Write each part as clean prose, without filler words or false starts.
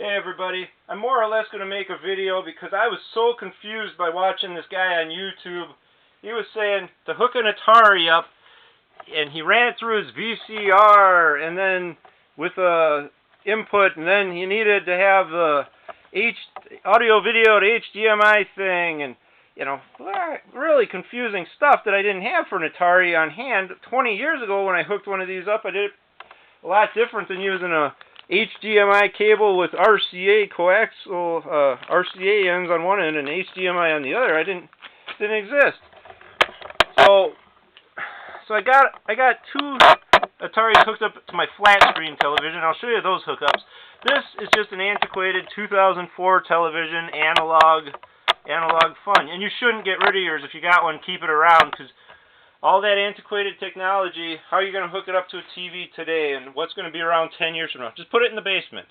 Hey everybody, I'm more or less going to make a video because I was so confused by watching this guy on YouTube. He was saying to hook an Atari up, and he ran it through his VCR, and then with a input, and then he needed to have the audio video to HDMI thing, and you know, really confusing stuff that I didn't have for an Atari on hand. 20 years ago when I hooked one of these up, I did it a lot different than using a HDMI cable with RCA coaxial RCA ends on one end and HDMI on the other. I didn't exist. So I got two Ataris hooked up to my flat screen television. I'll show you those hookups. This is just an antiquated 2004 television, analog fun. And you shouldn't get rid of yours. If you got one, keep it around, because all that antiquated technology, how are you going to hook it up to a TV today, and what's going to be around 10 years from now? Just put it in the basement.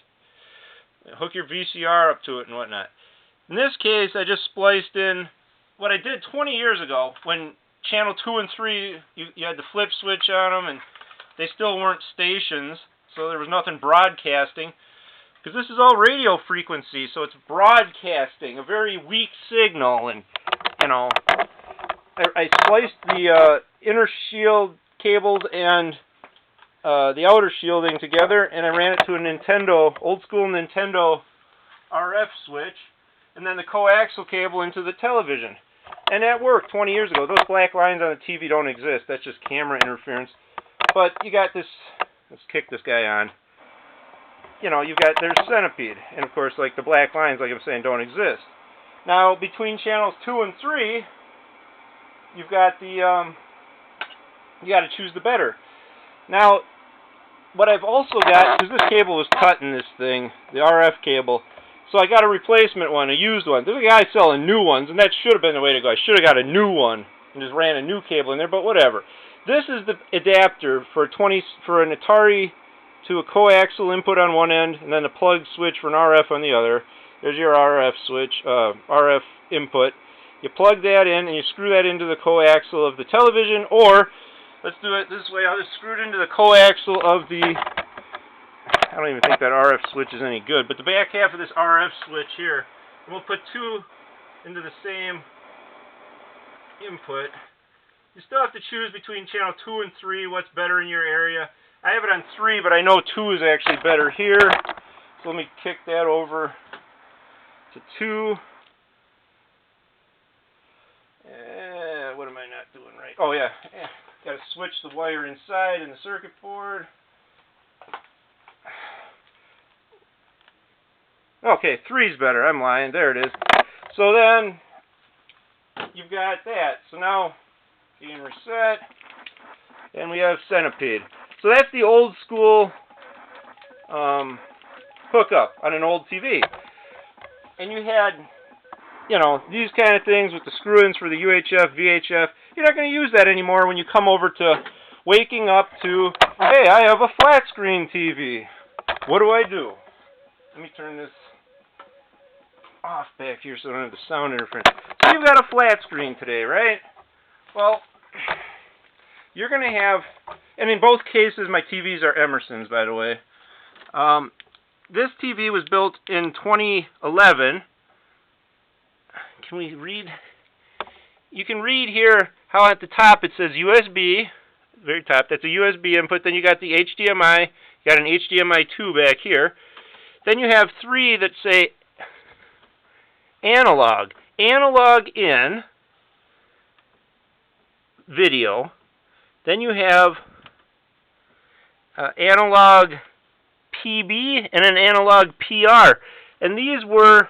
Hook your VCR up to it and whatnot. In this case, I just spliced in what I did 20 years ago when channel 2 and 3, you had the flip switch on them, and they still weren't stations, so there was nothing broadcasting. Because this is all radio frequency, so it's broadcasting, a very weak signal, and, you know, I spliced the inner shield cables and the outer shielding together, and I ran it to a Nintendo, old school Nintendo RF switch, and then the coaxial cable into the television. And that worked 20 years ago. Those black lines on the TV don't exist. That's just camera interference. But you got this, let's kick this guy on. You know, there's Centipede. And of course, like the black lines, like I'm saying, don't exist. Now, between channels 2 and 3, you've got the, you got to choose the better. Now, what I've also got, because this cable was cut in this thing, the RF cable, so I got a replacement one, a used one. There's a guy selling new ones, and that should have been the way to go. I should have got a new one and just ran a new cable in there, but whatever. This is the adapter for an Atari to a coaxial input on one end, and then a plug switch for an RF on the other. There's your RF switch, RF input. You plug that in, and you screw that into the coaxial of the television, or, let's do it this way, I'll just screw it into the coaxial of the, I don't even think that RF switch is any good, but the back half of this RF switch here, and we'll put two into the same input. You still have to choose between channel 2 and 3, what's better in your area. I have it on 3, but I know 2 is actually better here, so let me kick that over to 2. What am I not doing right? Oh yeah, got to switch the wire inside in the circuit board. Okay, 3's better. I'm lying. There it is. So then you've got that. So now being reset, and we have Centipede. So that's the old school hookup on an old TV. And you had, you know, these kind of things with the screw-ins for the UHF, VHF. You're not going to use that anymore when you come over to waking up to, hey, I have a flat screen TV. What do I do? Let me turn this off back here so I don't have the sound interference. So you've got a flat screen today, right? Well, you're going to have, and in both cases my TVs are Emerson's, by the way. This TV was built in 2011. Can we read? You can read here how at the top it says USB, very top, that's a USB input. Then you got the HDMI, you got an HDMI 2 back here. Then you have 3 that say analog. Analog in, video. Then you have analog PB and an analog PR. And these were,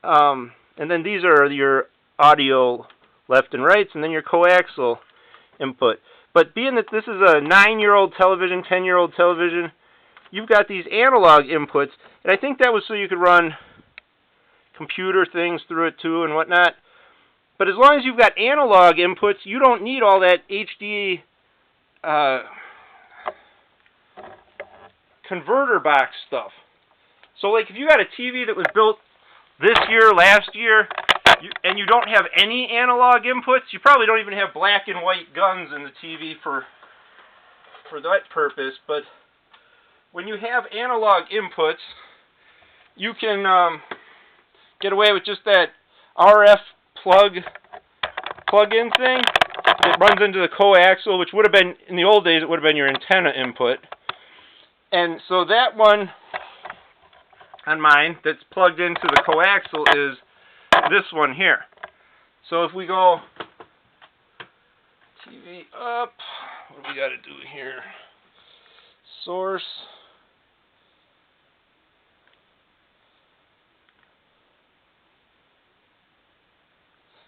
and then these are your audio left and rights, and then your coaxial input. But being that this is a 9-year-old television, 10-year-old television, you've got these analog inputs, and I think that was so you could run computer things through it too and whatnot. But as long as you've got analog inputs, you don't need all that HD converter box stuff. So like if you got a TV that was built this year, last year, and you don't have any analog inputs, you probably don't even have black and white guns in the TV for that purpose. But when you have analog inputs, you can get away with just that RF plug-in thing. It runs into the coaxial, which would have been, in the old days, it would have been your antenna input. And so that one on mine that's plugged into the coaxial is this one here. So if we go TV up, what do we got to do here? Source.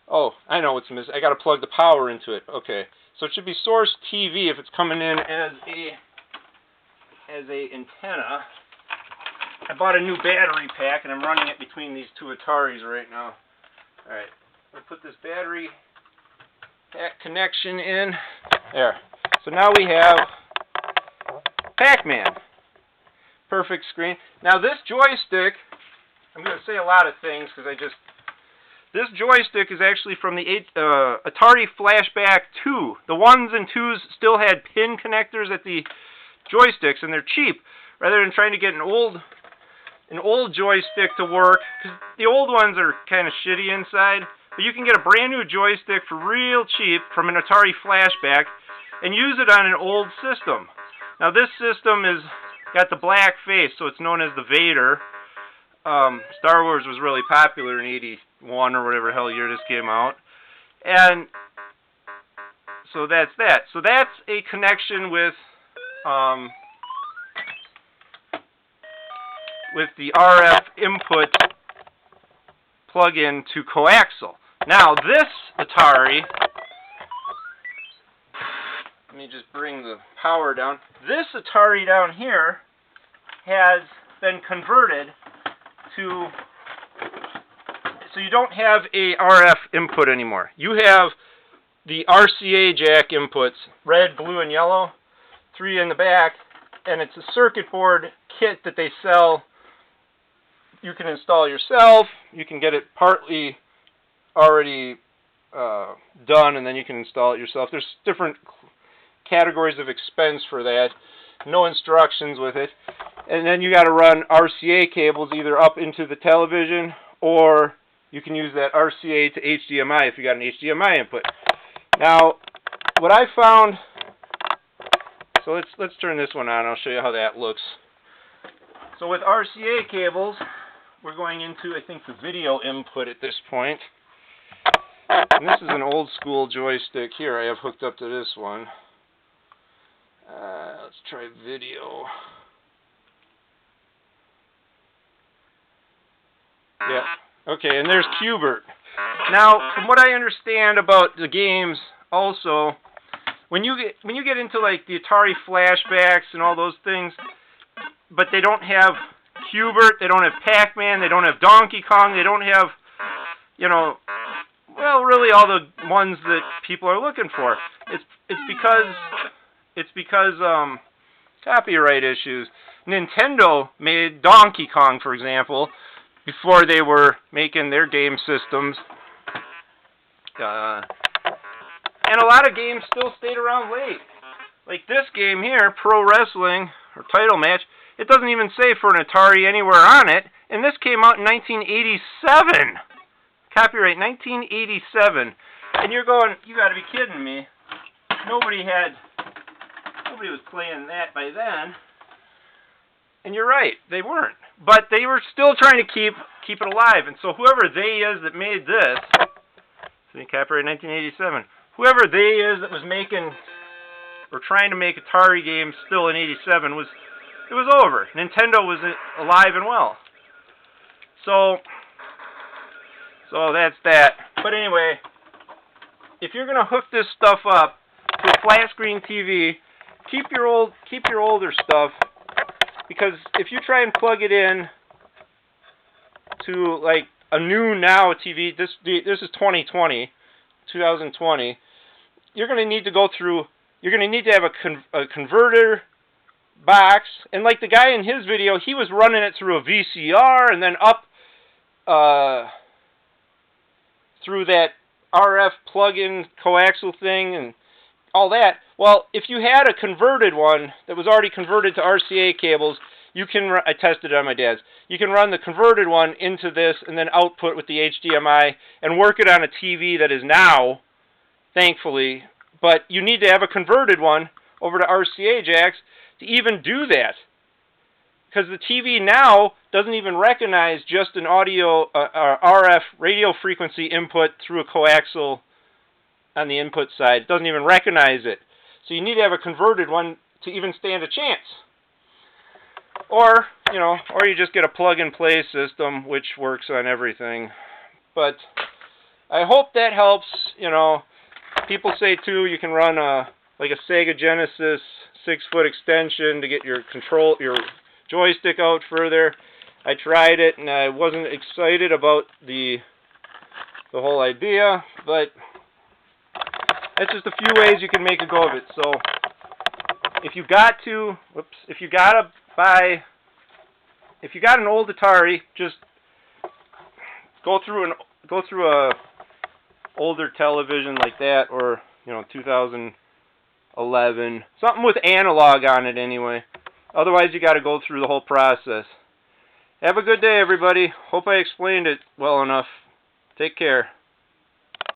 Oh, I know what's missing. I got to plug the power into it. Okay, so it should be source TV if it's coming in as a antenna. I bought a new battery pack and I'm running it between these two Ataris right now. All right, I'm gonna put this battery pack connection in there. So now we have Pac-Man. Perfect screen. Now this joystick, I'm going to say a lot of things because this joystick is actually from the Atari Flashback 2. The 1s and 2s still had pin connectors at the joysticks, and they're cheap. Rather than trying to get an old joystick to work, because the old ones are kind of shitty inside, but you can get a brand new joystick for real cheap from an Atari Flashback and use it on an old system. Now this system is got the black face, so it's known as the Vader. Star Wars was really popular in '81 or whatever hell year this came out. And so that's that. So that's a connection with the RF input plug-in to coaxial. Now this Atari, let me just bring the power down. This Atari down here has been converted to, so you don't have a RF input anymore. You have the RCA jack inputs, red, blue, and yellow, 3 in the back, and it's a circuit board kit that they sell. You can install yourself. You can get it partly already done, and then you can install it yourself. There's different categories of expense for that. No instructions with it. And then you got to run RCA cables either up into the television, or you can use that RCA to HDMI if you got an HDMI input. Now, what I found, so let's turn this one on. I'll show you how that looks. So with RCA cables, we're going into, I think, the video input at this point. And this is an old school joystick here I have hooked up to this one. Let's try video. Yeah. Okay, and there's Qbert. Now, from what I understand about the games, also, when you get into like the Atari Flashbacks and all those things, but they don't have Qbert, they don't have Pac-Man, they don't have Donkey Kong, they don't have, you know, well, really all the ones that people are looking for. It's because copyright issues. Nintendo made Donkey Kong, for example, before they were making their game systems. And a lot of games still stayed around late. Like this game here, Pro Wrestling, or Title Match, it doesn't even say for an Atari anywhere on it, and this came out in 1987. Copyright 1987. And you're going, you gotta be kidding me. Nobody was playing that by then. And you're right, they weren't. But they were still trying to keep it alive. And so whoever they is that made this, see, copyright 1987, whoever they is that was making or trying to make Atari games still in '87 it was over. Nintendo was alive and well. So that's that. But anyway, if you're gonna hook this stuff up to a flat screen TV, keep your older stuff, because if you try and plug it in to like a new now TV, this is 2020, you're gonna need to go through. You're gonna need to have a converter box, and like the guy in his video, he was running it through a VCR and then up through that RF plug-in coaxial thing and all that. Well, if you had a converted one that was already converted to RCA cables, I tested it on my dad's. You can run the converted one into this and then output with the HDMI and work it on a TV that is now, thankfully, but you need to have a converted one over to RCA jacks to even do that. Because the TV now doesn't even recognize just an audio RF radio frequency input through a coaxial on the input side. It doesn't even recognize it. So you need to have a converted one to even stand a chance. Or, or you just get a plug-and-play system which works on everything. But I hope that helps. People say too you can run like a Sega Genesis 6-foot extension to get your joystick out further. I tried it and I wasn't excited about the whole idea, but that's just a few ways you can make a go of it. So if you got an old Atari, just go through a older television like that, or 2011, something with analog on it anyway. Otherwise, you got to go through the whole process. Have a good day, everybody. Hope I explained it well enough. Take care.